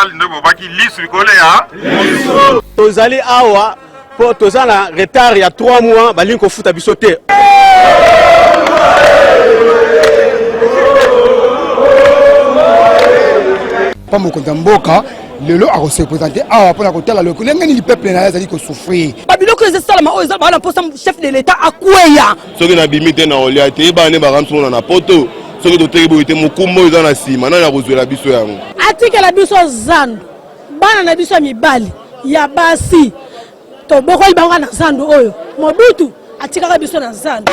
nationale nde bobaki lisu likole ya tozali awa po toza na retard ya 3 mois balingi kofuta biso te. Pa mokonzi mboka lelo a se présenter awa pour la kotala le ngeni li peuple na yazali ko souffrir babiloko ezasalama oyo eza bana mposa chef de l'état akweya soki na bimi te na olia te ebane bakamsona na poto soki toteki boyi te mokumba oyo eza na nsima nani akozwela biso yango atikela biso zando bana na biso ya mibali ya basi tobokoli bango na zando oyo mobutu atikaka biso na zando.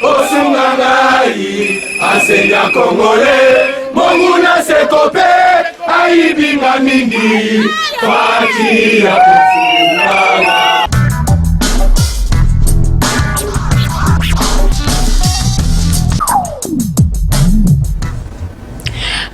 Osungangai asenya Kongole Monguna sekope aibinga mingi Fachi ya kufunganga.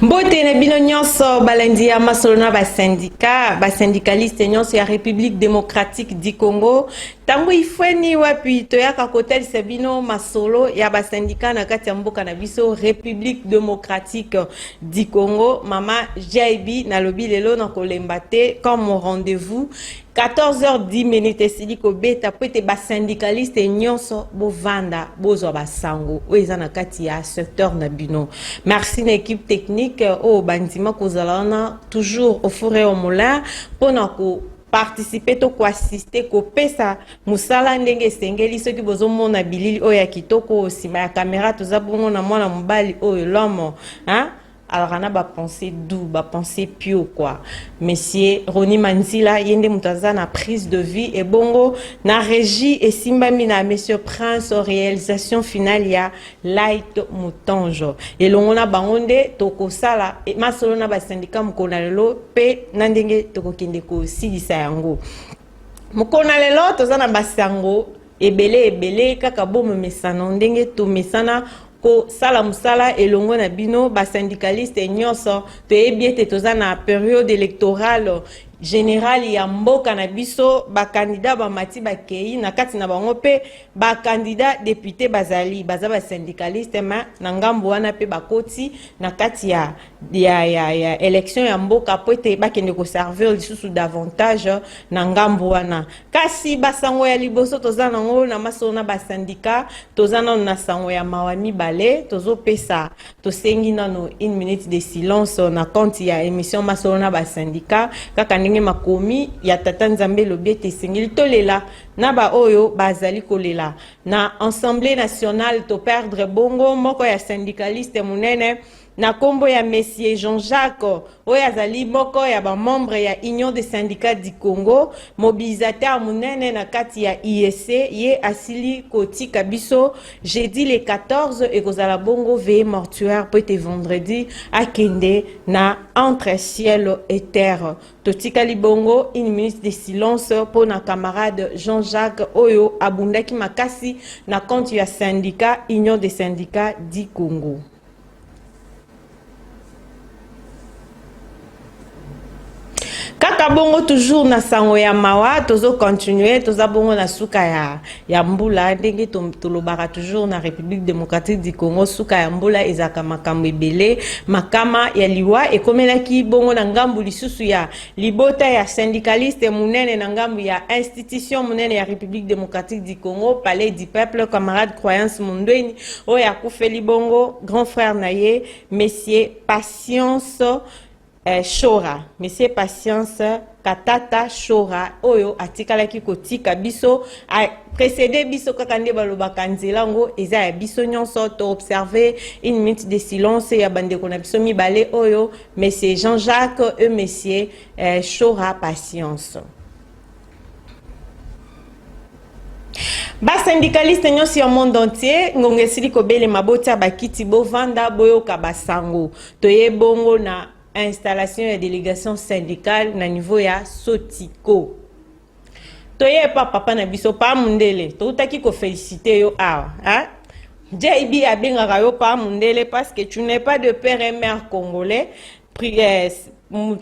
Mbote na bino nyonso balandi ya masolona ba syndicaliste nyonso ya République démocratique du Congo tango ifweni wapi toyaka kotalisa bino masolo ya ba syndicat na kati ya mboka na biso République démocratique du Congo. Mama JB na lobi lelo na kolemba te comme mon rendez-vous 14h10 esili ko beta pete ba syndicaliste nyonso bovanda bozwa basango oyo na kati ya secteur na bino. Merci na équipe technique au bandima kozalana toujours au fourré au moulin pona ko participer to ko assister ko pesa musala ndenge sengeli soki bozomona bilili oyo ya kitoko sima ya caméra tozabongo na mwana mobali oyo l'homme hein. Alors on a ba pensée doux, ba pensée pure quoi. Monsieur Roni Manzila yende mutaza na prise de vie et bongo na régie et simbami na monsieur Prince réalisation finale ya Light Mutonjo. Et l'on a bangonde toko sala et masolo na ba syndicat mukona lelo pe nandenge toko kende ko silisa yango. Mukona lelo tozana basango ebele kaka bomo mesana ndenge to mesana ko sala musala elongo na bino ba syndicaliste nyonso to ebiete toza na période électorale générale ya mboka na biso ba candidat ba mati ba kei na kati na bango pe ba candidat député bazali baza ba syndicaliste ma na ngambo wana pe bakoti na kati ya élection ya mboka pote ba kende ko servir lisusu davantage na ngambo wana kasi basango ya liboso toza nango na masona ba syndicat toza na sango ya mawami bale tozo pesa to sengi nano 1 minute de silence na compte ya émission masona ba syndicat kaka makomi ya tata Nzambe lobete singili tolela na ba oyo bazali kolela na Assemblée nationale to perdre bongo moko ya syndicaliste munene na kombo ya Monsieur Jean-Jacques oyo azali moko ya ba membre ya Union des syndicats du Congo mobilisateur munene na kati ya IEC ye asili kotika biso jeudi le 14 et kozala bongo veille mortuaire peut être vendredi à Kende na entre ciel et terre totika libongo 1 minute de silence pour na camarade Jean-Jacques oyo abundaki makasi na compte ya syndicat Union des syndicats du Congo. Kaka bongo toujours na sango ya mawa tozo continuer toza bongo na suka ya mbula ndenge tolobaka toujours na République démocratique du Congo suka ya mbula ezaka makambo ebele makama ya liwa ekomelaki bongo na ngambu lisusu ya libota ya syndicaliste munene na ngambu ya institution munene ya République démocratique du Congo palais du peuple camarade Croyance Mundweni oya kufeli bongo grand frère naye Monsieur Patience Shora, Monsieur Patience Katata Shora, oyo atikalaki kotika biso a précédé biso kakande balobaka nzelango eza ya biso nyonso to observer 1 minute de silence ya bande kona biso mibale oyo Monsieur Jean-Jacques et Monsieur Shora Patience. Ba syndicaliste nyonso ya monde entier ngonge sili kobele mabota bakiti bovanda boyoka basango toye bongo na installation et délégation syndicale na niveau ya Sotiko. Toye papa na biso pa mundele, toutaki ko féliciter yo awa, hein? JB abengaka yo pa mundele parce que tu n'es pas de père et mère congolais.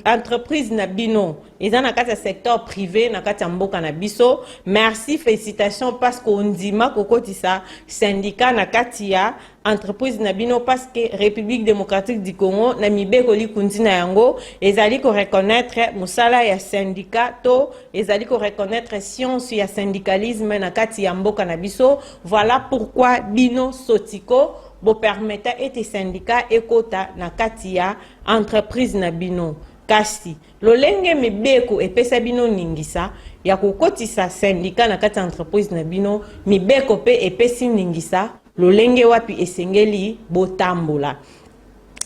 entreprise na bino eza na kati ya secteur privé na kati ya mboka na biso. Merci, félicitations parce qu'on ndima kokotisa syndicat na kati ya entreprise na bino parce que République démocratique du Congo na mibeko likundi na yango ezali ko reconnaître musala ya syndicat to ezali ko reconnaître science ya syndicalisme na kati ya mboka na biso. Voilà pourquoi bino Sotiko bo permettre ete syndicat ekota na kati ya entreprise na bino. Kasi lolenge mibeko epesa bino ningisa ya kokotisa syndicat na kati ya entreprise na bino, mibeko pe epesi ningisa lolenge wapi esengeli botambola.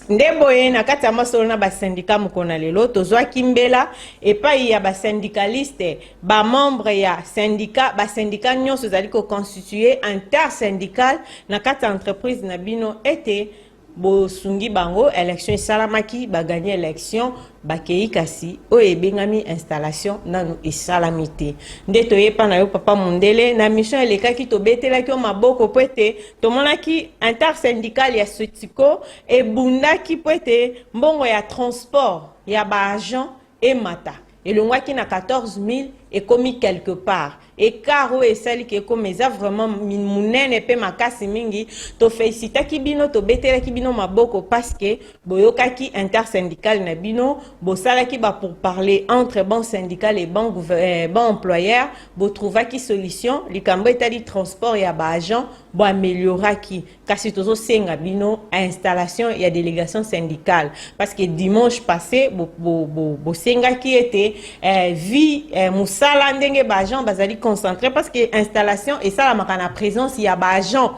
Ndeboye na kati ya masolo na ba syndicat mukona lelo tozwa kimbela epai ya ba syndicaliste ba membre ya syndicat ba syndicat nyonso zali ko constituer intersyndical na kati ya entreprise na bino ete bo sungi bango élection salamaki ba gagner élection ba kei kasi o ebengami installation nanu esalamité ndeto yepa na yo papa Mundele na mission elekaki to betela ki o maboko pwete to monaki intersyndical ya Sotiko e bundaki pwete mbongo ya transport ya ba agent e mata elongwaki na 14 000 et commis quelque part et caro et celle qui est comme ça vraiment munene pe makasi mingi to félicita ki bino to betela ki bino maboko parce que boyokaki intersyndical na bino bosala ki ba pour parler entre bon syndical et bon employeur bo trouvaki solution likambo etali transport ya ba agent bo amélioraki kasi tozo senga bino installation ya délégation syndicale parce que dimanche passé bo senga ki était vie musala ndenge ba agent bazali concentré parce que installation et ça la makana présence ya ba agent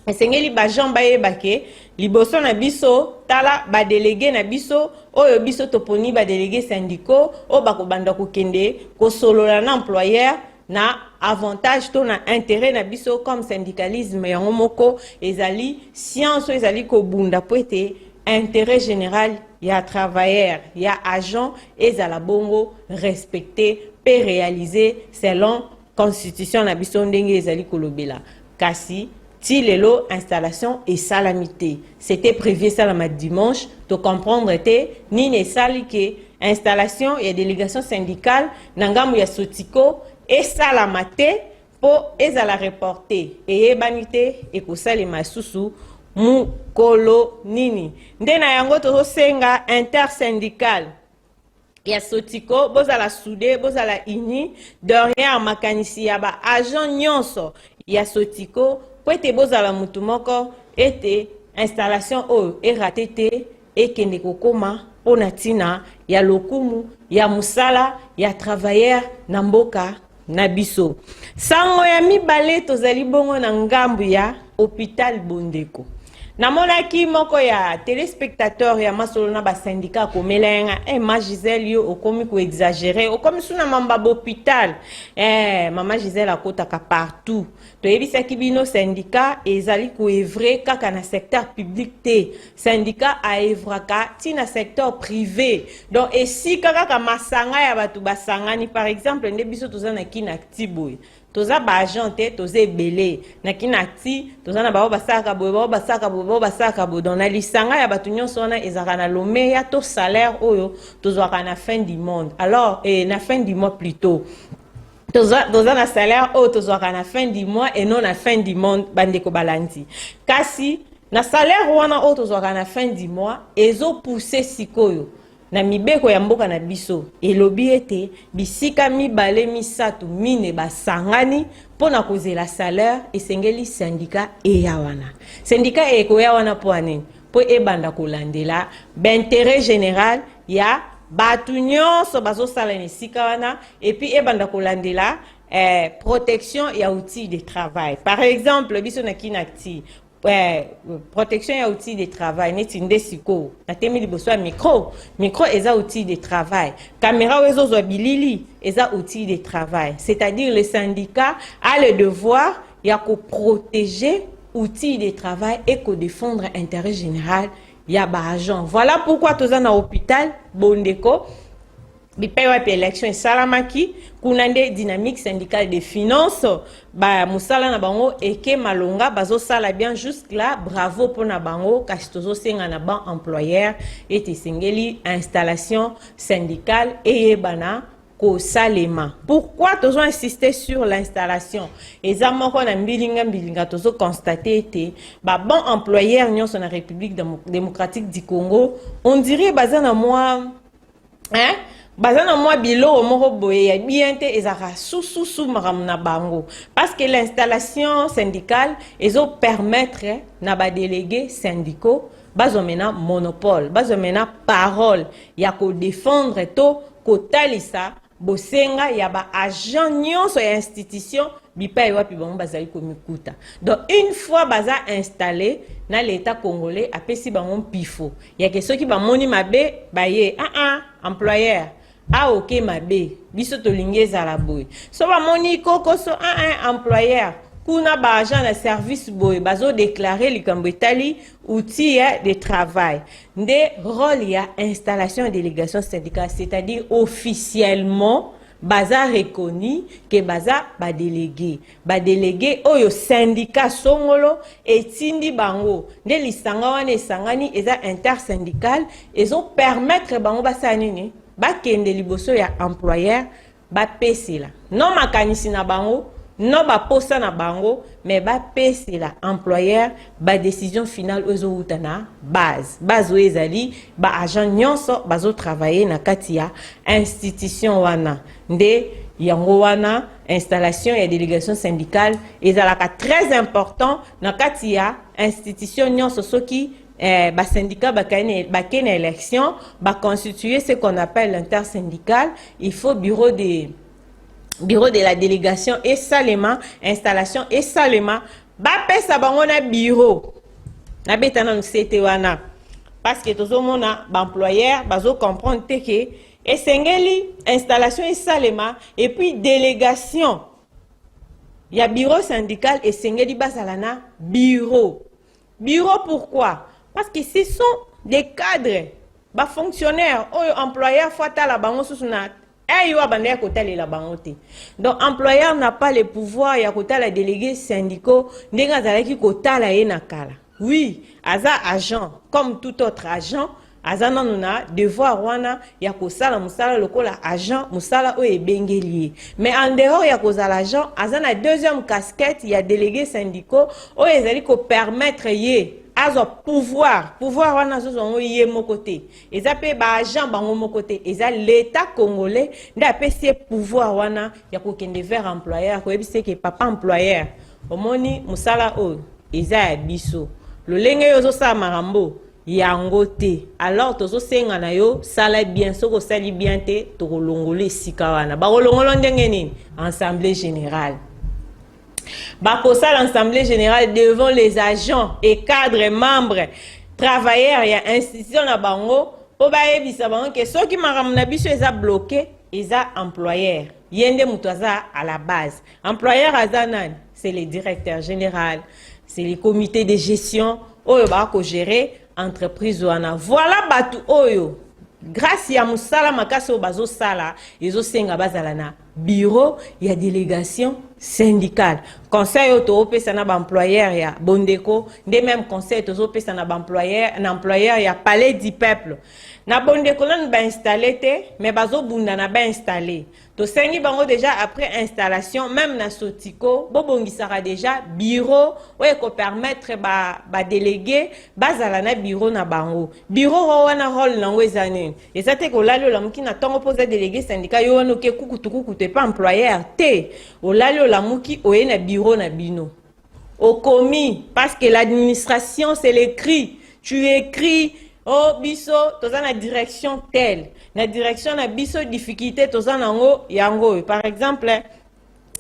esengeli ba agent ba yebake liboso na biso tala ba délégué na biso oyo biso toponi ba délégué syndicaux o ba ko banda ko kende ko solola na employeur na avantage to na intérêt na biso comme syndicalisme yango moko ezali science ezali ko bunda poete intérêt général ya travailleur ya agent ezala bongo respecté peut réaliser selon constitution na biso ndenge ezali kolobela kasi ti lelo installation et salamité c'était prévu ça la dimanche to comprendre te ni ne sali que installation et délégation syndicale na ngambu ya Sotiko et salamate po ezala reporter et ebanité et ko salema susu mukolo nini ndena yango to senga intersyndical ya Sotiko bozala soudé bozala ini derrière makanisi ya ba agent nyonso ya Sotiko poete bozala mutu moko ete installation o eratete ekende kokoma pona tina ya lokumu ya musala ya travailleur na mboka na biso. Sango ya mibale tozali bongo na ngambu ya hôpital Bondeko. Namonaki moko ya téléspectateur ya masolo na ba syndicat komelenga ma Gisèle yo okomi ko exagérer okomi suna mamba hôpital mama Gisèle akotaka partout to yebisa kibino syndicat ezali ko evrer kaka na secteur public te syndicat a evraka ti na secteur privé donc esi kaka masanga ya batu basangani par exemple nde biso tozana kina tiboy toza ba agent te toza ebele na kinati toza na bao basaka bo dans na lisanga ya batu nyonso na ezaka na lome ya to salaire oyo tozwaka na fin du monde alors na fin du mois plutôt toza na salaire oyo tozwaka na fin du mois et non na fin du monde bandeko balandi kasi na salaire wana oyo tozwaka na fin du mois ezo pousser sikoyo na mibeko ya mboka na biso elobi ete bisika mibale misatu mine basangani pona kozela salaire esengeli syndicat eya wana syndicat ekoya wana po aneni po ebanda kolandela b'intérêt général ya batu nyonso bazosala na esika wana et puis ebanda kolandela protection ya outils de travail par exemple biso na kinakti protection ya outils de travail neti ndesiko na temi liboso ya micro eza outil de travail caméra wezo zo bilili eza outil de travail c'est-à-dire le syndicat a le devoir ya ko protéger outils de travail et ko défendre intérêt général ya ba agent. Voilà pourquoi toza na hôpital Bondeko bipai wapi élection esalamaki kuna nde dynamique syndicale de finance ba musala na bango eke malonga bazosala bien jusque là bravo pona bango kasi tozosenga na ban employeur ete sengeli installation syndicale eyebana ko salema. Pourquoi tozo insister sur l'installation? Ezamoko na mbilinga tozo constater ete ba ban employeur nyonso na République démocratique du Congo on dirait bazana moi hein bazana moi bilo moko boye ya bien te ezaka sous maramna bango parce que l'installation syndicale ezo permettre na ba délégués syndicaux bazomena monopole bazomena parole ya ko défendre to ko talisa bosenga ya ba agent nyonso ya institution bipai wapi bango bazali komikuta. Donc une fois baza installé na l'état congolais apesi bango pifo ya ke soki ba moni mabe baye employeur ok mabe biso tolingeza la boy so ba moni koko so employeur kuna ba agent de service boy bazo déclarer likambo etali outil de travail nde rôle ya installation et délégation syndicale, c'est-à-dire officiellement baza reconnu que baza ba délégué oyo syndicat songolo etindi bango nde lisanga wana esangani eza intersyndical ezo permettre bango basa nini bakende liboso ya employeur bapesela non makanisi na bango non ba posa na bango mais bapesela employeur ba décision finale ozo utana base ezali ba agent nyonso bazo travailler na kati ya institution wana nde yango wana installation et délégation syndicale ezalaka très important na kati ya institution nyonso soki ba syndicat bakene élection ba constituer ce qu'on appelle l'intersyndical. Il faut bureau de la délégation et salema installation et salema ba pesa bango na bureau na betana nsete wana parce que tozo mona ba employeur bazo comprendre te que esengeli installation et salema et puis délégation ya bureau syndical esengeli bazalana bureau pourquoi? Parce que ce sont des cadres, des fonctionnaires, ou employeurs, la bango susuna, la bangote. Donc, employeur n'a pas le pouvoir, il y a la délégué syndicaux, n'engazalaki kota la enakala. Oui, aza agent, comme tout autre agent, azana nuna devoir wana ya kosala musala lokola agent musala o ebengelier. Mais en dehors ya kozala agent, azana deuxième casquette, il y a délégué syndicaux, o ezali ko permettre ye azo pouvoir wana zo zongo yé mon côté eza pe ba agent bango mon côté eza l'état congolais nda pesi pouvoir wana ya ko kende vers employeur ko ebise ke papa employeur omoni musala o eza ya biso lo lenge yo zo sa marambo yango te alors tozo senga na yo sala bien soko sali bien te to kolongole sika wana ba kolongolo ndenge nini assemblée générale. Bakosal l'Assemblée générale devant les agents et cadres membres travailleurs et institutions na bango po ba ebisa bango que ceux qui maramna biso eza bloqué eza employeur yende mutoza à la base employeur azanan c'est le directeur général c'est le comité de gestion oyo ba ko gérer entreprise wana voilà batu oyo grâce ya musala makaso bazo sala ezo senga bazala na bureau ya délégation syndicale conseil auto opesa na ba employeur ya bondeko de même conseil tozo pesa na ba employeur ya palais du peuple na bondeko lan ba installer te mais bazo bunda na ba installer to sengi bango déjà après installation même na sotiko bo bongisaka déjà bureau oye ko permettre ba délégué bazala na bureau na bango bureau wana rôle nango ezane ezate ko lalo la mukina tongo poser délégué syndicat yo wana ke kukutuku te pas employeur te o lalo la muki oye na bureau na bino au commis parce que l'administration c'est l'écrit tu écris oh biso toza na direction telle na direction na biso difficulté toza nango yango par exemple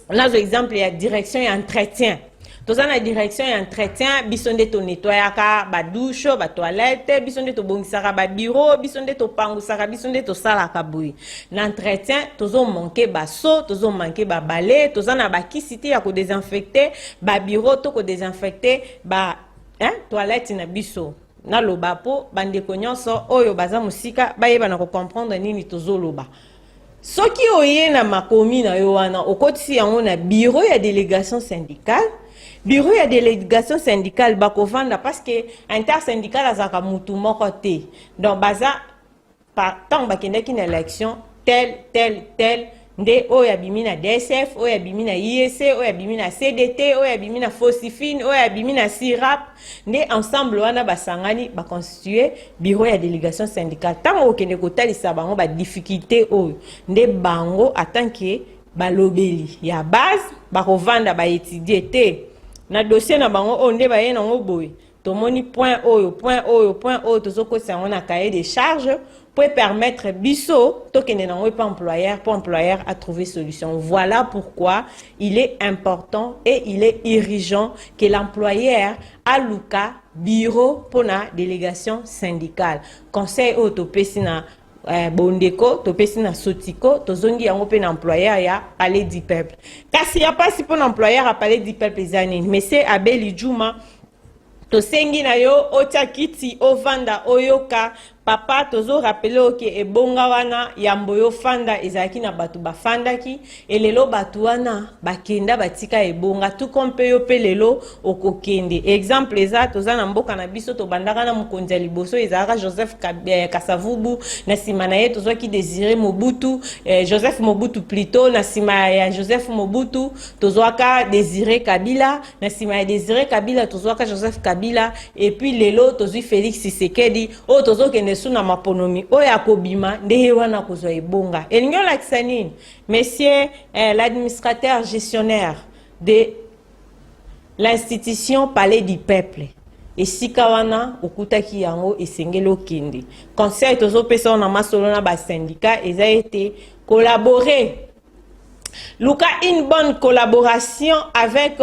là exemple ya direction et entretien toza na direction et entretien biso nde to nettoyaka ba douche ba toilette biso nde to bongisaka ba bureau biso nde to pangusaka biso nde to salaka boui na entretien tozo manquer ba so tozo manquer ba balai toza na ba kisiti ya ko désinfecter ba bureau to ko désinfecter ba toilette na biso na loba po bandeko nyonso oyo baza musika bayeba na ko comprendre nini tozoloba soki oye na makomi na yo wana okotisi yango na bureau ya délégation syndicale. Bureau ya délégation syndicale bakovanda parce que intersyndical azaka mutu moko te. Donc baza par tant bakendaki na élection tel nde oyo abimi na DSF, oyo abimi na IEC, oyo abimi na CDT, oyo abimi na Fosifine, oyo abimi na SIRAP, nde ensemble wana basangani ba constituer bureau ya délégation syndicale. Tango okende kotalisa bango ba difficulté oyo nde bango atanke balobeli ya base bakovanda ba étudier te na dossier na bango o nde baye nango boye tomoni point oyo tozokosa yango na cahier de charge pour permettre biso tokende nango pa employeur pour employeur à trouver solution. Voilà pourquoi il est important et il est urgent que l'employeur a luka bureau pour la délégation syndicale. Conseil autopesi na bondeko topesi na sotiko tozongi yango pe na employeur ya palais du peuple. Kasi ya pasi pour l'employeur à palais du peuple ezani monsieur Abeli Juma tosengi na yo otia kiti ovanda oyoka papa tozo rappelé oke ebonga wana yambo yo fanda ezaki na batu bafandaki elelo batu wana bakenda batika ebonga tout kompe yo pe lelo okokende exemple eza toza na mboka na biso to bandaka na mukonzi liboso ezaka Joseph Kasavubu na sima na ye tozwaki Désiré Mobutu Joseph Mobutu plutôt na sima ya Joseph Mobutu tozwaka Désiré Kabila na sima ya Désiré Kabila tozwaka Joseph Kabila et puis lelo tozwi Félix Tshisekedi o tozokende suna maponomi oya kobima nde wana kozwa ebonga elingo lakisa nini monsieur l'administrateur gestionnaire de l'institution Palais du Peuple esika wana okutaki yango esengeli okende conseil tozopesa na masolo na ba syndicat eza été collaborer Luka une bonne collaboration avec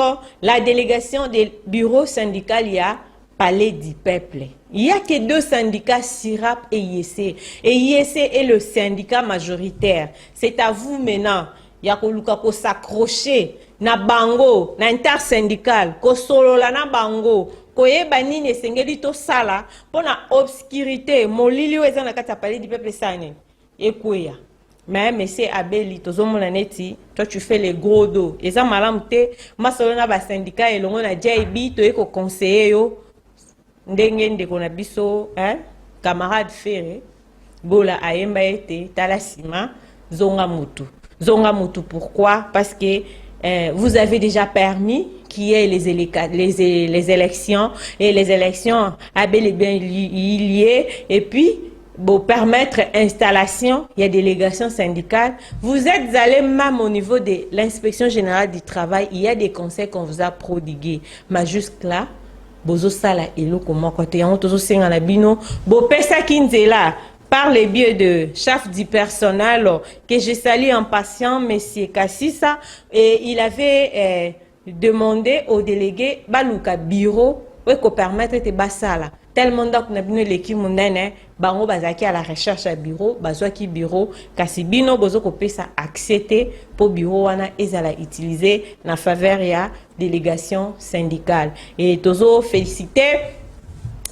la délégation des bureaux syndicaux ya Palais du Peuple. Il n'y a que deux syndicats, SIRAP et IEC. Et IEC est le syndicat majoritaire. C'est à vous maintenant. Il y a que s'accrocher na bango, na intersyndical, ko solo la na bango, ko yeba nini sengeli to sala, pour na obscurité, molili weza na kata Palais du Peuple sane. Ekouya. Mais monsieur Abeli, tozomona neti, toi tu fais les gros dos. Et ça malamte, ma solo na ba syndicat et longo na JB, to eko conseiller yo. Ndenge ndeko na biso camarade Ferré bola ayemba ete talasima zonga mutu pourquoi parce que vous avez déjà permis qu'il y ait les élections et les élections a bel et bien liées et puis pour permettre installation il y a délégation syndicale vous êtes allé même au niveau de l'inspection générale du travail il y a des conseils qu'on vous a prodigués mais jusque-là bozo sala eloko moko te yango tozo senga na bino bo pesa kinzela par le biais de chef du personnel que je salue en passant monsieur Kassissa et il avait demandé au délégué baluka bureau pour permettre te basala tellement donc na bino l'équipe monene bango bazaki à la recherche à bureau bazwaki bureau kasi bino bozo ko pesa accepter pour bureau wana ezala utiliser na faveur ya délégation syndicale et tozo féliciter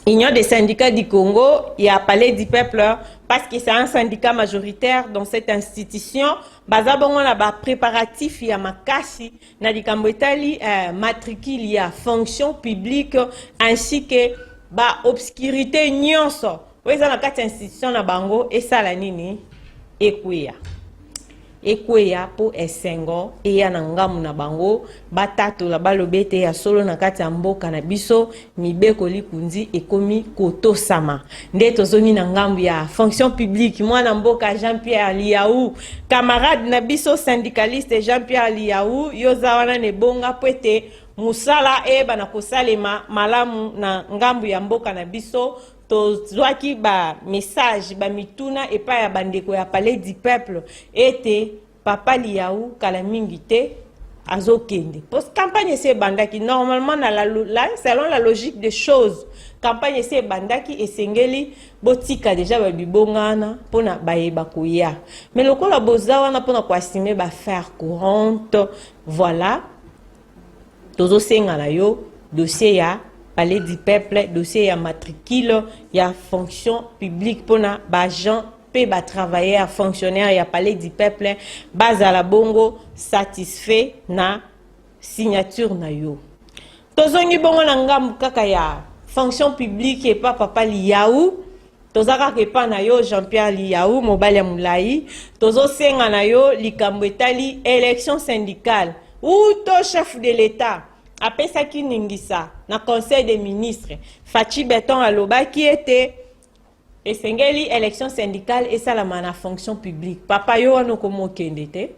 Union des syndicats du Congo et à Palais du Peuple parce que c'est un syndicat majoritaire dans cette institution bazabongo na ba préparatif ya makasi na likambo etali matricule ya fonction publique ainsi que ba obscurité nyonso weza na kati institution na bango esala nini ekweya po esengo eya na ngamu na bango batato la balobete ya solo na kati ya mboka na biso mibeko likunzi ekomi kotosama nde tozongi na ngambu ya fonction publique mwana mboka Jean-Pierre Liaou camarade na biso syndicaliste Jean-Pierre Liaou yoza wana ne bonga pwete musala eba na kosalema malamu na ngambu ya mboka na biso tozwaki ba message ba mituna epa ya bandeko ya Palais du Peuple ete papa Liaou kala mingi te azokende parce campagne c'est bandaki normalement na selon la logique des choses campagne c'est bandaki esengeli botika déjà ba bibongana pona bayeba koya mais lokola boza wana pona ko estimer ba faire courante voilà tozo senga na yo dossier ya Palais du Peuple dossier ya matricule ya fonction publique pona ba agent pe ba travailleurs fonctionnaires ya palais du peuple baza la bongo satisfait na signature na yo. Tozongi bongo na ngambu kaka ya fonction publique et pas papa Liaou. Tozaka ke pa na yo Jean-Pierre Liaou mobali ya mulai. Tozo senga na yo likambo etali élection syndicale ou to chef de l'État apesa ki ningisa na conseil des ministres Fachi Beton aloba qui était esengeli élection syndicale et ça la mana fonction publique papa yo wana komo kende te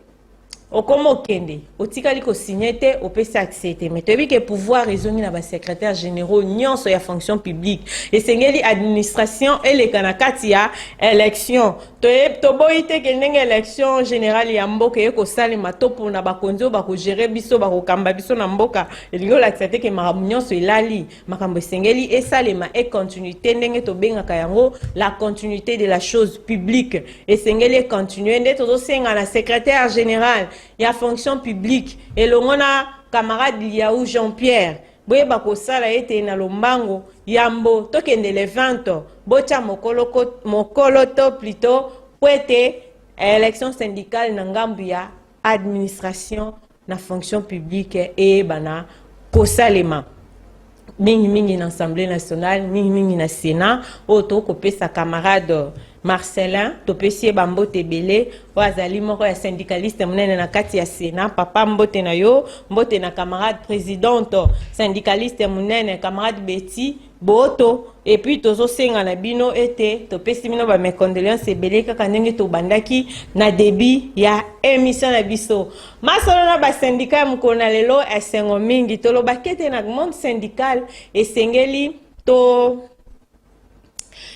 okomo kende otikali ko signer te opesa accepter mais tobi ke pouvoir raisonner na ba secrétaire généraux nyonso ya fonction publique esengeli administration et les kanakati ya élection to boite ke ndenge élection générale ya mboka ye ko salema to pona ba konzo ba ko gérer biso ba ko kamba biso na mboka elingo la accepter ke makambo nyonso elali makambo esengeli esalema et continuité ndenge to bengaka yango la continuité de la chose publique esengeli continuer nde to senga na secrétaire général il y a fonction publique et l'ongona camarade Liaou Jean-Pierre boye bakosala ete na lombango yambo tokende le 20 bocha mokolo to plutôt poete élection syndicale na ngambu ya administration na fonction publique et bana kosalema mingi na Assemblée nationale mingi na Sénat auto kopesa camarade Marcelin topesi bambo tebele wazali moko ya syndicaliste munene na kati ya Sénat papa mbote na yo mbote na camarade présidente syndicaliste munene camarade Betty Boto et puis tozo senga na bino ete topesi bino ba mes condoléances ebele kaka ndenge to bandaki na débit ya émission na biso masolo na ba syndicat mukona lelo esengo mingi tolo bakete na monde syndical esengeli to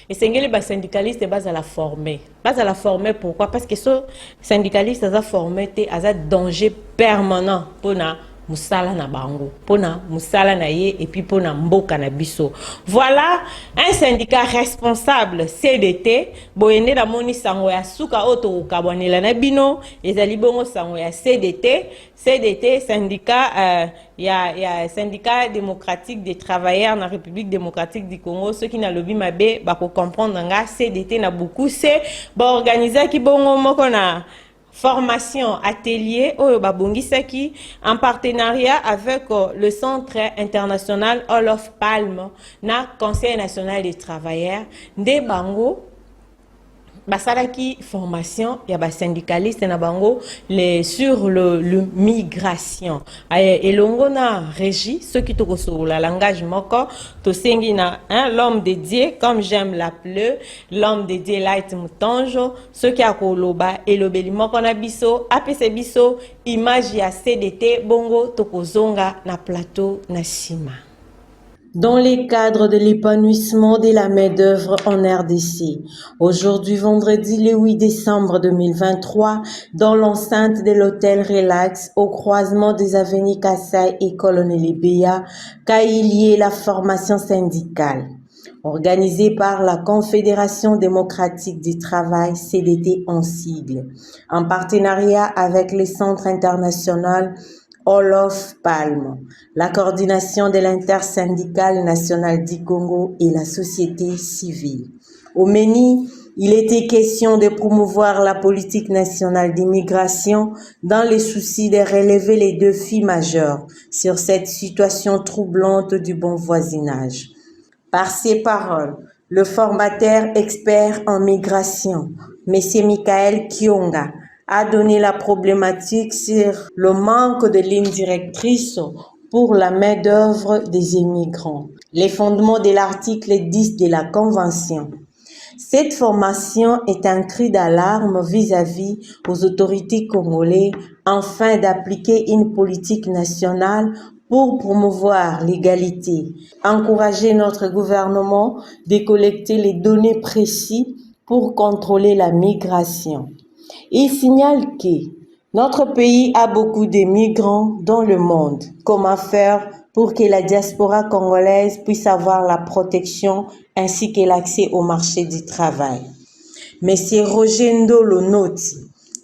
esengeli ba syndicaliste baza la former pourquoi parce que ce syndicaliste aza formé te aza danger permanent pona musala na bango pona musala na ye et puis pona mboka na biso voilà un syndicat responsable CDT boyende na moni sango ya suka oto kabwanela na bino ezali bongo sango ya CDT syndicat ya syndicat démocratique des travailleurs na République démocratique du Congo ceux qui na lobby mabe ba ko comprendre nga CDT na beaucoup c'est ba organiser ki bongo moko na formation atelier au Babongisaki en partenariat avec le Centre international Olof Palme na Conseil national des travailleurs de Bango basalaki formation ya ba syndicaliste na bango sur le migration et longo na régie ceux qui to ko la langage moko to sengi na l'homme dédié comme j'aime l'appeler l'homme dédié light mutonjo ceux qui akoloba elobeli moko na biso apese biso image ya CDT bongo to kozonga na plateau na sima. Dans les cadres de l'épanouissement de la main-d'œuvre en RDC. Aujourd'hui, vendredi le 8 décembre 2023, dans l'enceinte de l'hôtel Relax, au croisement des avenues Kassai et Colonel Béa, qu'a eu lieu la formation syndicale. Organisée par la Confédération démocratique du travail, CDT en sigle, en partenariat avec le Centre international Olof Palme, la coordination de l'intersyndicale nationale du Congo et la société civile. Au menu, il était question de promouvoir la politique nationale d'immigration dans le souci de relever les défis majeurs sur cette situation troublante du bon voisinage. Par ces paroles, le formateur expert en migration, M. Michael Kionga, a donné la problématique sur le manque de lignes directrices pour la main-d'œuvre des immigrants. Les fondements de l'article 10 de la Convention. Cette formation est un cri d'alarme vis-à-vis aux autorités congolaises afin d'appliquer une politique nationale pour promouvoir l'égalité, encourager notre gouvernement de collecter les données précises pour contrôler la migration. Il signale que notre pays a beaucoup de migrants dans le monde. Comment faire pour que la diaspora congolaise puisse avoir la protection ainsi que l'accès au marché du travail? Monsieur Roger Ndolo note,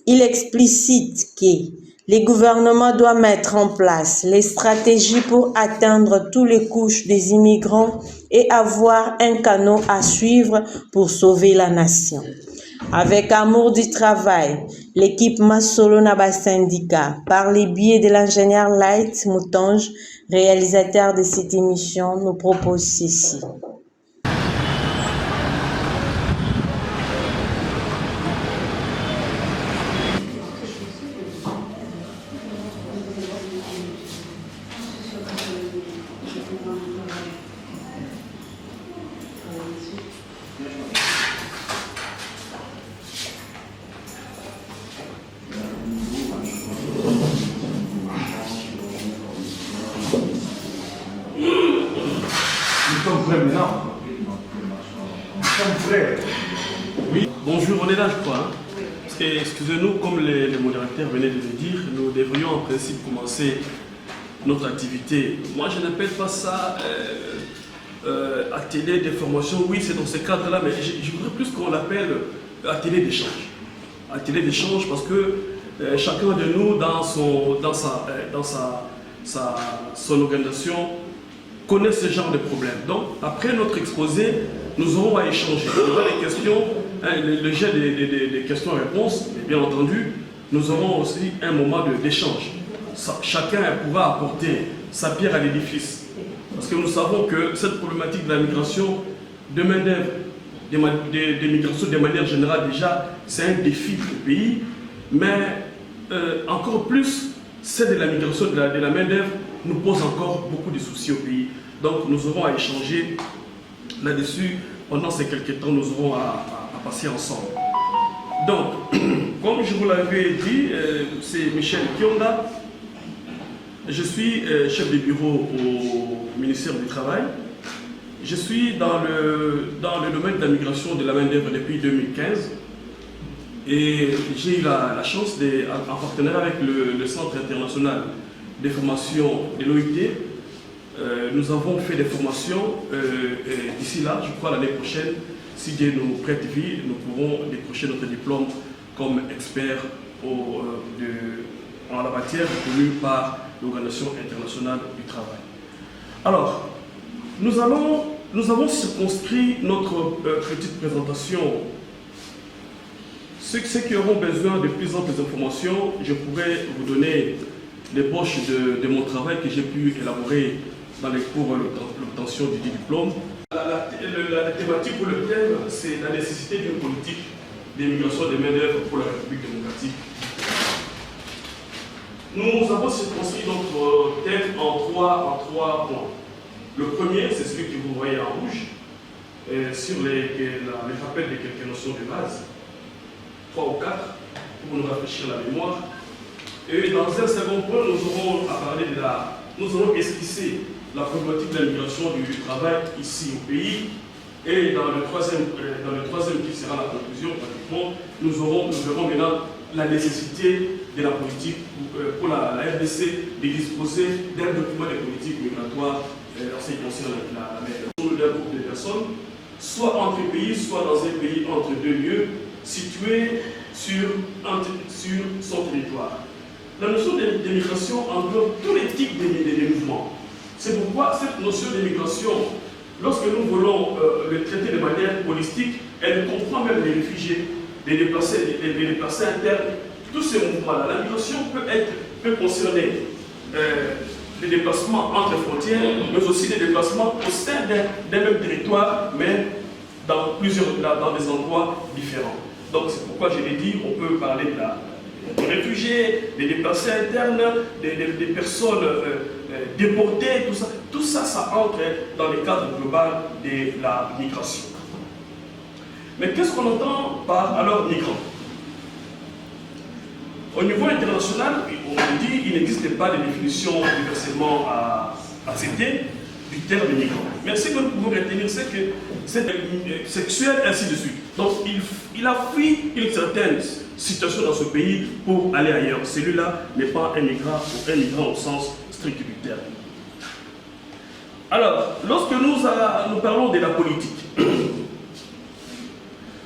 il explicite que le gouvernement doit mettre en place les stratégies pour atteindre toutes les couches des immigrants et avoir un canal à suivre pour sauver la nation. Avec amour du travail, l'équipe Masolo Naba Syndicat, par les biais de l'ingénieur Light Moutonge, réalisateur de cette émission, nous propose ceci. Oui, bonjour, on est là je crois. Hein. Excusez-nous, comme les modérateurs venaient de le dire, nous devrions en principe commencer notre activité. Moi je n'appelle pas ça atelier de formation, oui c'est dans ce cadre-là, mais je voudrais plus qu'on l'appelle atelier d'échange. Atelier d'échange parce que chacun de nous dans son organisation connaît ce genre de problème. Donc, après notre exposé, nous aurons à échanger. Il y aura des questions, le jet des questions-réponses, et bien entendu, nous aurons aussi un moment d'échange. Chacun pourra apporter sa pierre à l'édifice. Parce que nous savons que cette problématique de la migration, de main-d'œuvre, des migrations de manière générale déjà, c'est un défi pour le pays, mais encore plus, celle de la migration de la main-d'œuvre nous pose encore beaucoup de soucis au pays. Donc nous aurons à échanger là-dessus. Pendant ces quelques temps, nous aurons à passer ensemble. Donc, comme je vous l'avais dit, c'est Michel Kionda. Je suis chef de bureau au ministère du Travail. Je suis dans le domaine de la migration de la main-d'œuvre depuis 2015. Et j'ai eu la chance, en partenariat avec le Centre international de formation de l'OIT, nous avons fait des formations. D'ici là, je crois l'année prochaine, si Dieu nous prête vie, nous pourrons décrocher notre diplôme comme expert en la matière reconnue par l'Organisation internationale du travail. Alors, nous avons circonscrit notre petite présentation. Ceux qui auront besoin de plus amples informations, je pourrais vous donner les poches de mon travail que j'ai pu élaborer dans les cours l'obtention du diplôme. La thématique ou le thème, c'est la nécessité d'une politique d'immigration des main-d'œuvre pour la République démocratique. Nous avons circonscrit notre thème en trois points. Le premier, c'est celui que vous voyez en rouge, sur les rappels de quelques notions de base. 3 ou 4 pour nous rafraîchir la mémoire. Et dans un second point, nous allons esquisser la problématique de la migration du travail ici au pays. Et dans le troisième qui sera la conclusion, pratiquement, nous verrons maintenant la nécessité de la politique pour la RDC de disposer d'un document de politique migratoire en ce qui concerne la migration d'un groupe de personnes, soit entre pays, soit dans un pays entre deux lieux, situé sur son territoire. La notion de migration englobe tous les types de mouvements. C'est pourquoi cette notion de migration, lorsque nous voulons le traiter de manière holistique, elle comprend même les réfugiés, les déplacés internes, tous ces mouvements-là. La migration peut concerner les déplacements entre frontières, mais aussi les déplacements au sein d'un même territoire, mais dans des endroits différents. Donc c'est pourquoi je l'ai dit, on peut parler des réfugiés, des déplacés internes, des personnes déportées, tout ça. Tout ça, ça entre dans le cadre global de la migration. Mais qu'est-ce qu'on entend par alors migrant? Au niveau international, on dit qu'il n'existe pas de définition universellement acceptée du terme migrant. Mais ce que nous pouvons retenir, c'est que c'est sexuel, ainsi de suite. Donc il a fui une certaine situation dans ce pays pour aller ailleurs. Celui-là n'est pas un migrant ou un migrant au sens strict du terme. Alors, lorsque nous parlons de la politique,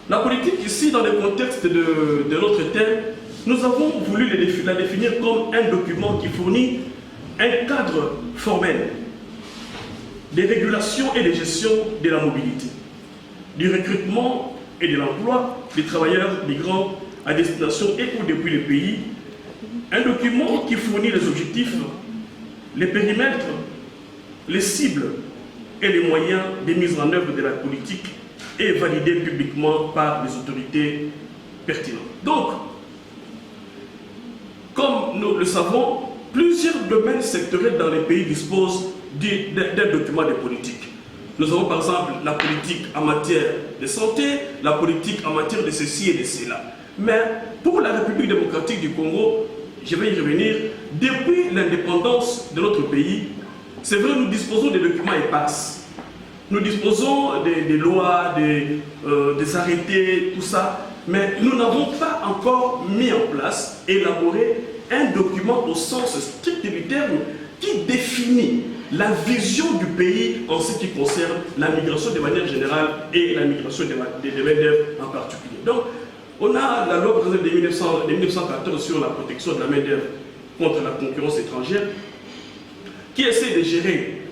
la politique ici, dans le contexte de notre thème, nous avons voulu la définir comme un document qui fournit un cadre formel des régulations et de gestion de la mobilité, du recrutement et de l'emploi, des travailleurs migrants à destination et ou depuis le pays, un document qui fournit les objectifs, les périmètres, les cibles et les moyens de mise en œuvre de la politique est validé publiquement par les autorités pertinentes. Donc, comme nous le savons, plusieurs domaines sectoriels dans les pays disposent d'un document de politique. Nous avons par exemple la politique en matière de santé, la politique en matière de ceci et de cela. Mais pour la République démocratique du Congo, je vais y revenir, depuis l'indépendance de notre pays, c'est vrai, nous disposons des documents épars. Nous disposons des lois, des arrêtés, tout ça, mais nous n'avons pas encore mis en place, élaboré un document au sens strict du terme qui définit la vision du pays en ce qui concerne la migration de manière générale et la migration des main-d'œuvre en particulier. Donc, on a la loi de 1914 sur la protection de la main-d'œuvre contre la concurrence étrangère qui essaie de gérer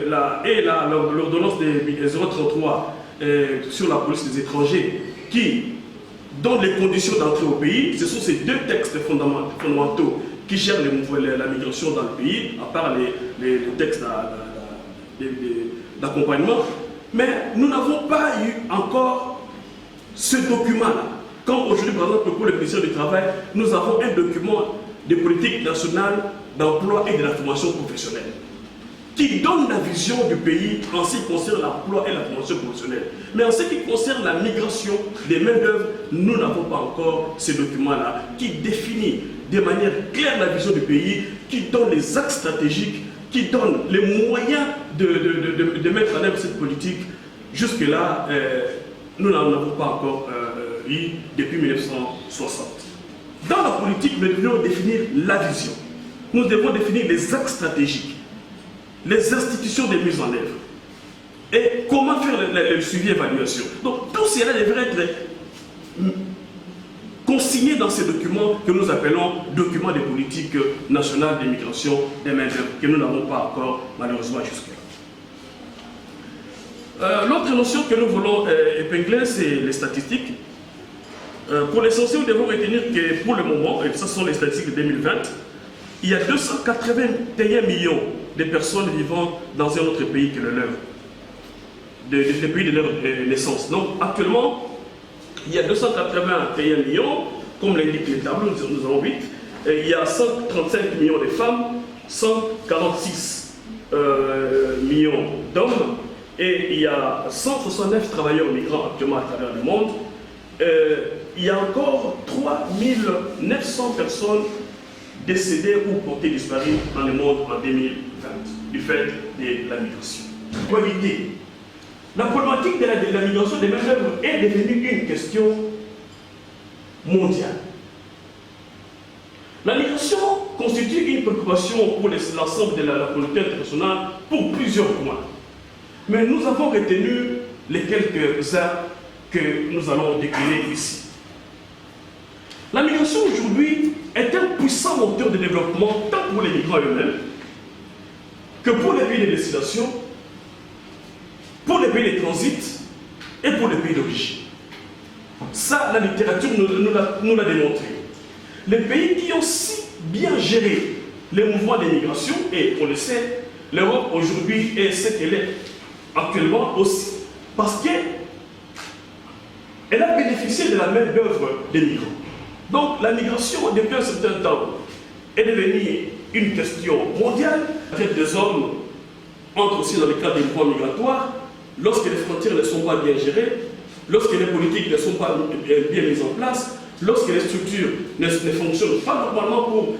l'ordonnance des 033 sur la police des étrangers qui donne les conditions d'entrée au pays. Ce sont ces deux textes fondamentaux qui gèrent la migration dans le pays, à part les textes d'accompagnement. Mais nous n'avons pas eu encore ce document-là. Comme aujourd'hui, par exemple, pour le ministère du Travail, nous avons un document de politique nationale d'emploi et de la formation professionnelle qui donne la vision du pays en ce qui concerne l'emploi et la formation professionnelle. Mais en ce qui concerne la migration des main-d'œuvre, nous n'avons pas encore ce document-là qui définit de manière claire la vision du pays, qui donne les axes stratégiques, qui donne les moyens de mettre en œuvre cette politique. Jusque-là, nous n'en avons pas encore eu depuis 1960. Dans la politique, nous devons définir la vision. Nous devons définir les axes stratégiques, les institutions de mise en œuvre et comment faire le suivi et l'évaluation. Donc tout cela devrait être consigné dans ces documents que nous appelons documents de politique nationale d'immigration des main-d'œuvre, que nous n'avons pas encore malheureusement jusque-là. L'autre notion que nous voulons épingler, c'est les statistiques. Pour l'essentiel, nous devons retenir que pour le moment, et ce sont les statistiques de 2020, il y a 281 millions de personnes vivant dans un autre pays que le leur, des pays de leur naissance. Donc actuellement, il y a 281 millions, comme l'indique les tableaux, nous avons 8. Et il y a 135 millions de femmes, 146 millions d'hommes, et il y a 169 travailleurs migrants actuellement à travers le monde. Il y a encore 3900 personnes décédées ou portées disparues dans le monde en 2020 du fait de la migration. La problématique de la migration des main-d'œuvre est devenue une question mondiale. La migration constitue une préoccupation pour l'ensemble de la communauté internationale pour plusieurs points. Mais nous avons retenu les quelques-uns que nous allons décliner ici. La migration aujourd'hui est un puissant moteur de développement tant pour les migrants eux-mêmes que pour les pays de destination, pour les pays de transit et pour les pays d'origine. Ça, la littérature nous l'a démontré. Les pays qui ont si bien géré les mouvements des migrations, et on le sait, l'Europe aujourd'hui est ce qu'elle est actuellement aussi, parce qu'elle a bénéficié de la main-d'œuvre des migrants. Donc la migration, depuis un certain temps, est devenue une question mondiale. La traite des hommes entre aussi dans le cadre des mouvements migratoires, lorsque les frontières ne sont pas bien gérées, lorsque les politiques ne sont pas bien mises en place, lorsque les structures ne fonctionnent pas normalement pour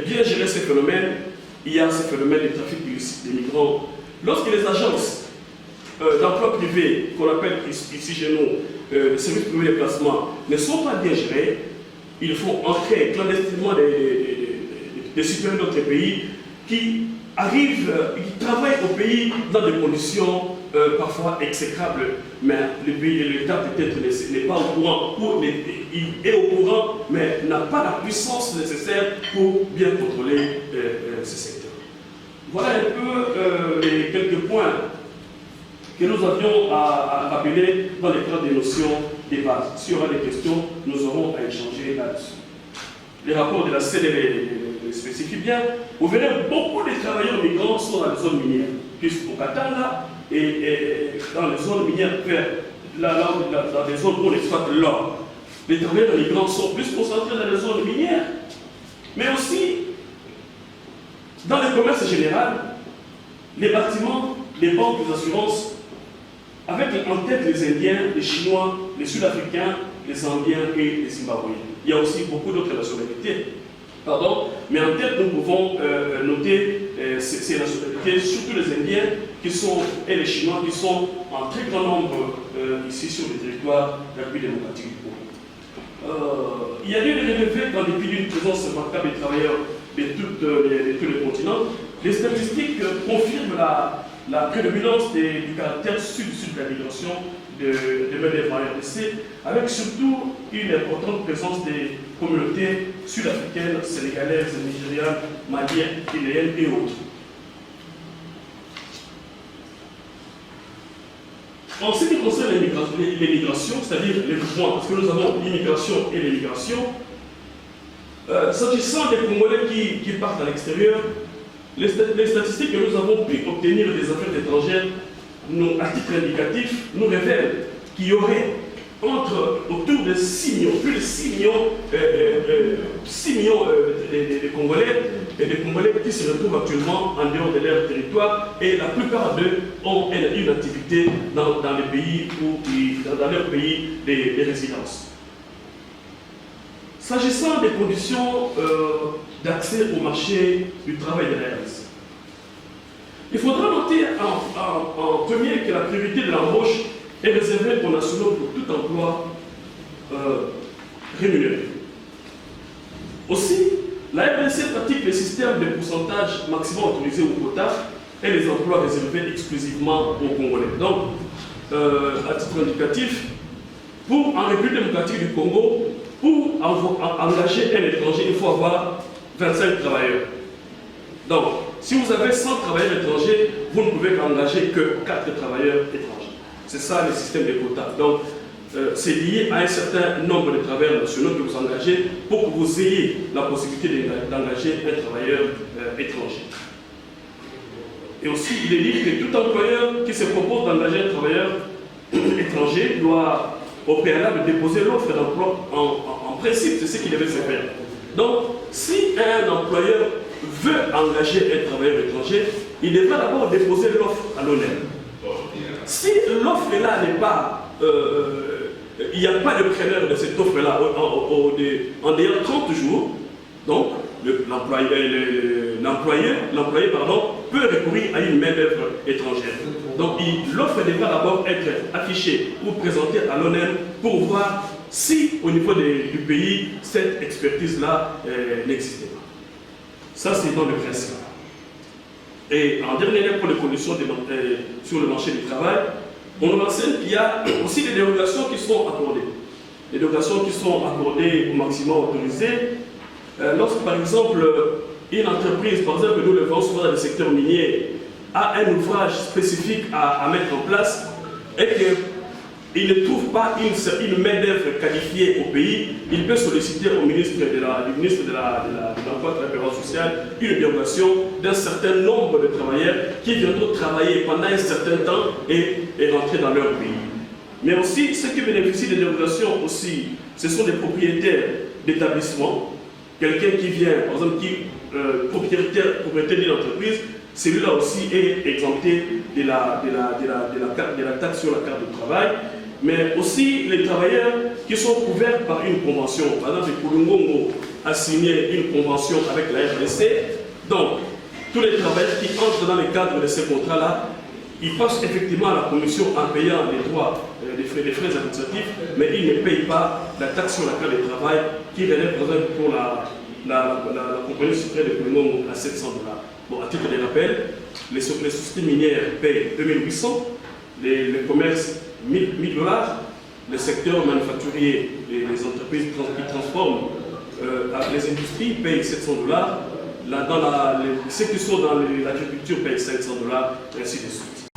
bien gérer ces phénomènes, il y a ces phénomènes de trafic illicite des migrants. Lorsque les agences d'emploi privé, qu'on appelle ici chez nous, les services privés de placement, ne sont pas bien gérés, il faut entrer clandestinement des citoyens d'autres pays qui arrivent, qui travaillent au pays dans des conditions parfois exécrables, mais l'État peut-être n'est pas au courant, ou il est au courant, mais n'a pas la puissance nécessaire pour bien contrôler ce secteur. Voilà un peu les quelques points que nous avions à rappeler dans le cadre des notions des bases. S'il y aura des questions, nous aurons à échanger là-dessus. Les rapports de la CDL le spécifient bien. Vous verrez, beaucoup de travailleurs migrants sont dans les zones minières, puisqu'au Katanga et dans les zones minières, dans les zones où on exploite l'or. Les travailleurs migrants sont plus concentrés dans les zones minières, mais aussi dans le commerce général, les bâtiments, les banques, les assurances, avec en tête les Indiens, les Chinois, les Sud-Africains, les Zambiens et les Zimbabwéens. Il y a aussi beaucoup d'autres nationalités. Pardon, mais en tête, nous pouvons noter ces nationalités, surtout les Indiens et les Chinois qui sont en très grand nombre ici sur le territoire de la République démocratique du Congo. Il y a lieu de relever qu'en dépit d'une présence remarquable des travailleurs de tous les continents, les statistiques confirment la prédominance du caractère sud-sud de la migration de main-d'œuvre en RDC, avec surtout une importante présence des communautés sud-africaines, sénégalaises, nigérianes, maliennes, guinéennes et autres. En ce qui concerne les migrations, c'est-à-dire les points, parce que nous avons l'immigration et l'émigration, s'agissant des Congolais qui partent à l'extérieur, les statistiques que nous avons pu obtenir des affaires étrangères, à titre indicatif, nous révèlent qu'il y aurait autour de 6 millions, plus de 6 millions de Congolais et des Congolais qui se retrouvent actuellement en dehors de leur territoire, et la plupart d'eux ont une activité dans les pays dans leur pays de résidence. S'agissant des conditions d'accès au marché du travail de la RDC, il faudra noter en premier que la priorité de l'embauche est réservée aux nationaux pour tout emploi rémunéré. Aussi, la RDC pratique le système de pourcentage maximum autorisé au quota et les emplois réservés exclusivement aux Congolais. Donc, à titre indicatif, en République démocratique du Congo, pour engager un étranger, il faut avoir 25 travailleurs. Donc, si vous avez 100 travailleurs étrangers, vous ne pouvez qu'engager que 4 travailleurs étrangers. C'est ça le système des quotas. Donc, c'est lié à un certain nombre de travailleurs nationaux que vous engagez pour que vous ayez la possibilité d'engager un travailleur étranger. Et aussi, il est dit que tout employeur qui se propose d'engager un travailleur étranger doit au préalable déposer l'offre d'emploi. En principe, c'est ce qui devait se faire. Donc, si un employeur veut engager un travailleur étranger, il devra d'abord déposer l'offre à l'honneur. Si l'offre-là n'est pas... il n'y a pas de preneur de cette offre-là en ayant 30 jours, donc l'employé peut recourir à une main-d'œuvre étrangère. Donc l'offre devra d'abord être affichée ou présentée à l'ONEM pour voir si au niveau du pays cette expertise-là n'existait pas. Ça c'est dans le principe. Et en dernier lieu, pour les conditions sur le marché du travail, on enseigne qu'il y a aussi des dérogations qui sont accordées. Des dérogations qui sont accordées au maximum autorisé. Lorsque par exemple une entreprise, par exemple nous le voyons souvent dans le secteur minier, a un ouvrage spécifique à mettre en place et qu'il ne trouve pas une main-d'œuvre qualifiée au pays, il peut solliciter au ministre de l'Emploi et de la sociale une dérogation d'un certain nombre de travailleurs qui viendront travailler pendant un certain temps et rentrer dans leur pays. Mais aussi, ceux qui bénéficient de dérogations aussi, ce sont des propriétaires d'établissements. Quelqu'un qui vient, par exemple, propriétaire d'une entreprise, celui-là aussi est exempté de la taxe sur la carte de travail. Mais aussi les travailleurs qui sont couverts par une convention. Par exemple, Kulungongo a signé une convention avec la RDC. Donc, tous les travailleurs qui entrent dans le cadre de ces contrats-là, ils passent effectivement à la commission en payant les droits, les frais administratifs, mais ils ne payent pas la taxe sur la carte de travail qui relève, par exemple, pour la compagnie sucrière de Kulungongo à 700 $. Bon, à titre de rappel, les sociétés minières payent 2800, les commerces 1000 $, le secteur manufacturier et les entreprises qui transforment les industries payent 700 $, ceux qui sont dans l'agriculture payent 500 $, et ainsi de suite.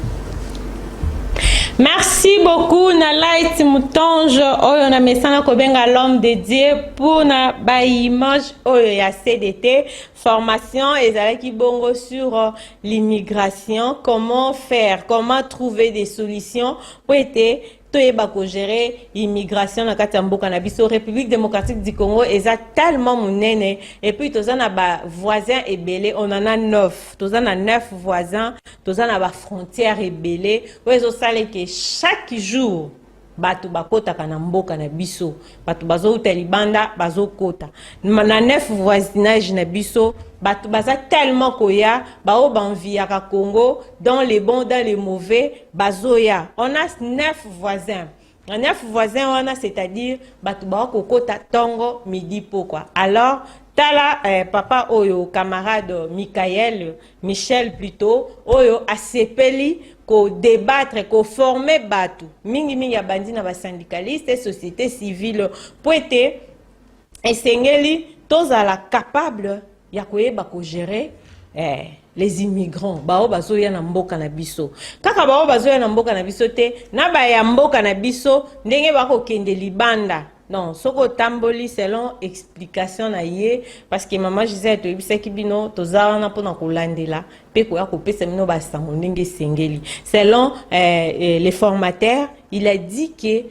Merci beaucoup Nalaït Moutonge oyo na mesana kobenga l'homme dédié pour na ba image oyo ya CDT formation ezalaki bongo sur l'immigration, comment faire, comment trouver des solutions pour être toyeba ko gérer immigration na kati ya mboka na biso. République démocratique du Congo eza tellement munene et puis tozana ba voisins ebele, on en a 9, tozana 9 voisins, tozana ba frontières ebele oyo sale que chaque jour batu bakota kana mboka na biso, batu bazouta libanda bazokota na 9 voisinage na biso, batu baza tellement koya bao banvia ka Congo dans les bons dans les mauvais bazoya. On a 9 voisins. 9 voisins on a, c'est-à-dire batu ba kokota tongo midi pourquoi. Alors tala papa oyo camarade Michel plutôt oyo asepeli ko débattre ko former batu mingi ya bandi na ba syndicaliste et société civile pour être esengeli tozala capable ya koyeba ko gérer les immigrants bao bazoya na mboka na biso. Kaka bao bazoya na mboka na biso te na ba ya mboka na biso ndenge bako kende libanda. Non, soko tamboli selon explication na ye parce que maman Gisèle to yebisa ki bino toza na pona kolandela pe ko ya ko pesa mino ba sango ndenge sengeli. Selon les formateurs, il a dit que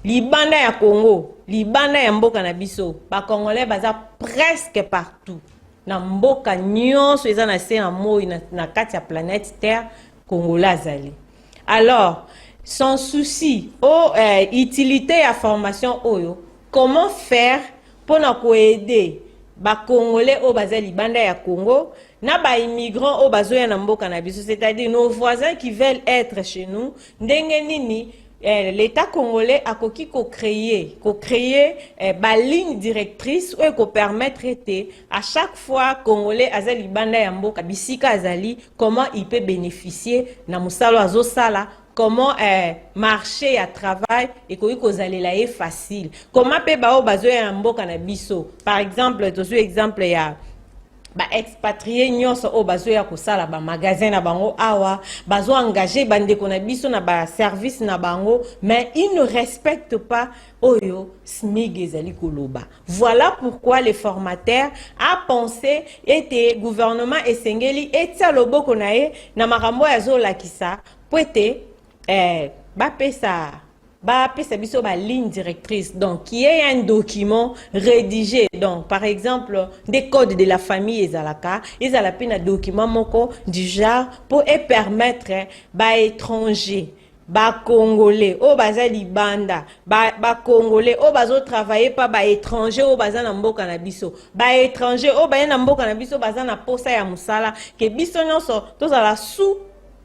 libanda ya Congo, libanda ya mboka na biso, ba congolais baza presque partout. Na mboka nyonso eza na se na moi na kati ya planète Terre congolais azali. Alors sans souci au utilité à formation oyo, comment faire pour nous aider ba congolais au bazali banda ya Congo na ba immigrants au bazoya na mboka na biso, c'est-à-dire nos voisins qui veulent être chez nous ndenge nini l'État congolais a créé ba ligne directrice ou ko permettre à chaque fois congolais azali banda ya mboka bisika azali comment il peut bénéficier na musalo azosala, comment marcher à travail et comment est facile. Comment peut bao bazo ya mboka na biso. Par exemple, tozu exemple ya ba expatrié nyonso o bazo ya kosala ba magasin na bango awa, bazo engagé bande ko na biso na ba service na bango, mais ils ne respectent pas oyo smig ezali koloba. Voilà pourquoi les formateurs a pensé était gouvernement esengeli etia loboko na ye na makambo ya zo lakisa pour être ba pesa biso ba ligne directrice, donc qui est un document rédigé, donc par exemple des codes de la famille ezalaka un document moko du genre pour permettre ba étranger ba congolais o baza libanda ba congolais o bazo travailler pas ba étranger o baza na mboka na biso ba étranger o ba na mboka na biso baza na posa ya musala ke biso nyonso tozala sous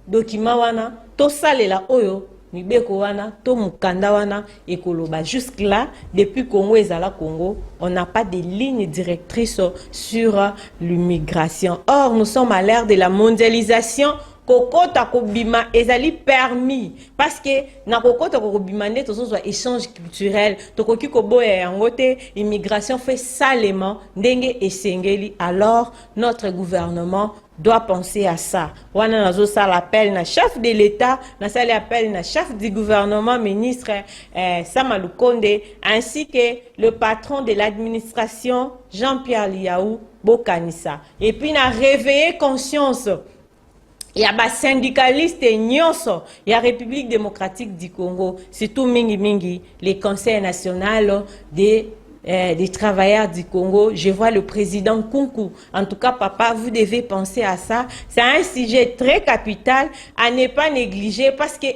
document wana to salela oyo mibeko wana to mukanda wana ekoloba. Jusque là depuis Congo ezala Congo, on n'a pas de ligne directrice sur l'immigration. Or nous sommes à l'ère de la mondialisation. Kokota kobima ezali permis parce que na kokota kobima ne to so échange culturel to koki koboya yango te, immigration fait salement ndenge esengeli. Alors notre gouvernement doit penser à ça. Wana nazo ça l'appel na chef de l'État, na ça l'appel na chef du gouvernement, ministre Sama Lukonde, ainsi que le patron de l'administration Jean-Pierre Liaou Bokanissa. Et puis na réveiller conscience. Il y a des syndicalistes nyonso, il y a République démocratique du Congo, surtout mingi les conseils nationaux des travailleurs du Congo. Je vois le président Kunku. En tout cas, papa, vous devez penser à ça. C'est un sujet très capital à ne pas négliger parce que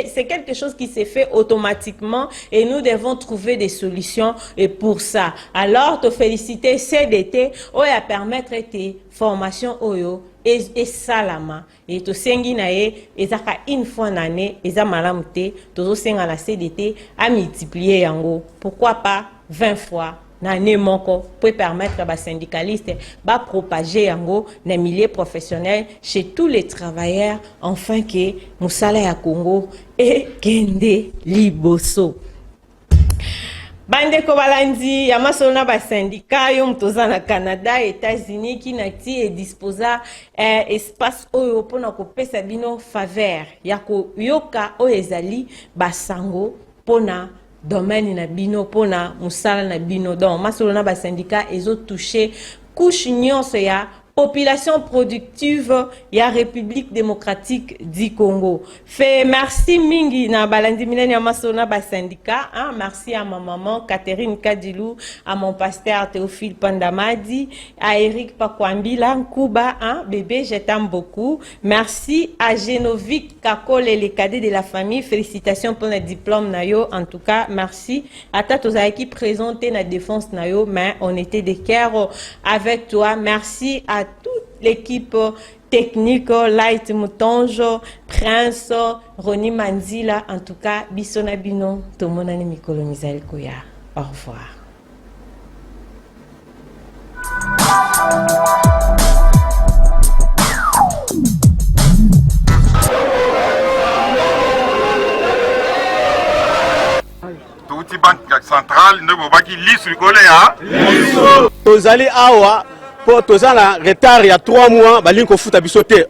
c'est quelque chose qui se fait automatiquement et nous devons trouver des solutions et pour ça. Alors, te féliciter CDT, à permettre tes formations oyo et salama et to sengi na ye ezaka une fois en année eza malamu te tozo senga la CDT à multiplier yango, pourquoi pas 20 fois na année moko pour permettre ba syndicalistes ba propager yango na milieu professionnel chez tous les travailleurs enfin que musala ya Congo et kende liboso. Bandeko balandi ya masolo ba syndicat yo mtoza na Canada, États-Unis qui nati et disposa espace oyo pona ko pesa bino faveur ya ko yoka o ezali basango pona domaine na bino pona musala na bino. Donc masolo ba syndicat ezo toucher couche nyonso ya population productive ya République démocratique du Congo. Fait merci mingi na balandi milenia masona ba syndicat, hein? Merci à ma maman Catherine Kadilou, à mon pasteur Théophile Pandamadi, à Eric Pakwambila Nkuba, hein? Bébé, je t'aime beaucoup. Merci à Genovic Kakol et les cadets de la famille. Félicitations pour le diplôme nayo. En tout cas, merci à Tatoza qui présentait la défense nayo, mais on était de cœur avec toi. Merci à toute l'équipe technique, Light Moutonjo, Prince, Ronnie Manzila, en tout cas, Bissona Bino, tout le monde a Mikolo Misael Koya. Au revoir. Touti banque centrale ne peut pas qu'il lit sur le collet, hein? Tozali awa po tozana retard ya 3 mois balingi kofuta biso te.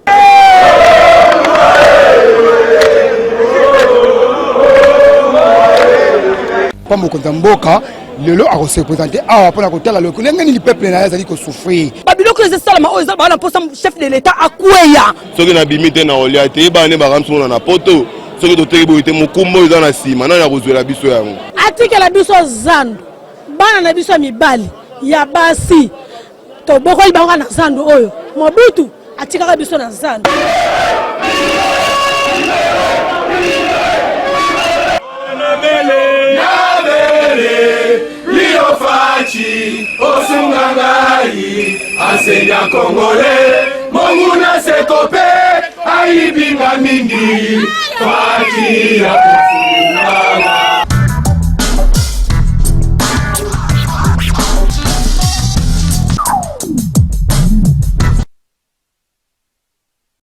Pa mokonzi mboka lelo a se présenter awa pona kotala le ndenge ni peuple na yazali ko souffrir. Babiloko esalama oyo eza bana posa chef de l'état akweya. Soki na bimite na olia te bane bakamsona na poto. Soki toteki boyite mokumbo eza na sima na ya kozwela biso yango. Atikela biso zando. Bana na biso mibali ya basi. To boko libanga na zando oyo. Mobutu atikaka biso na zando. Fachi, Osungangai, enseignant congolais, Monguna Sekope, Aibinga Mingi, Fachi,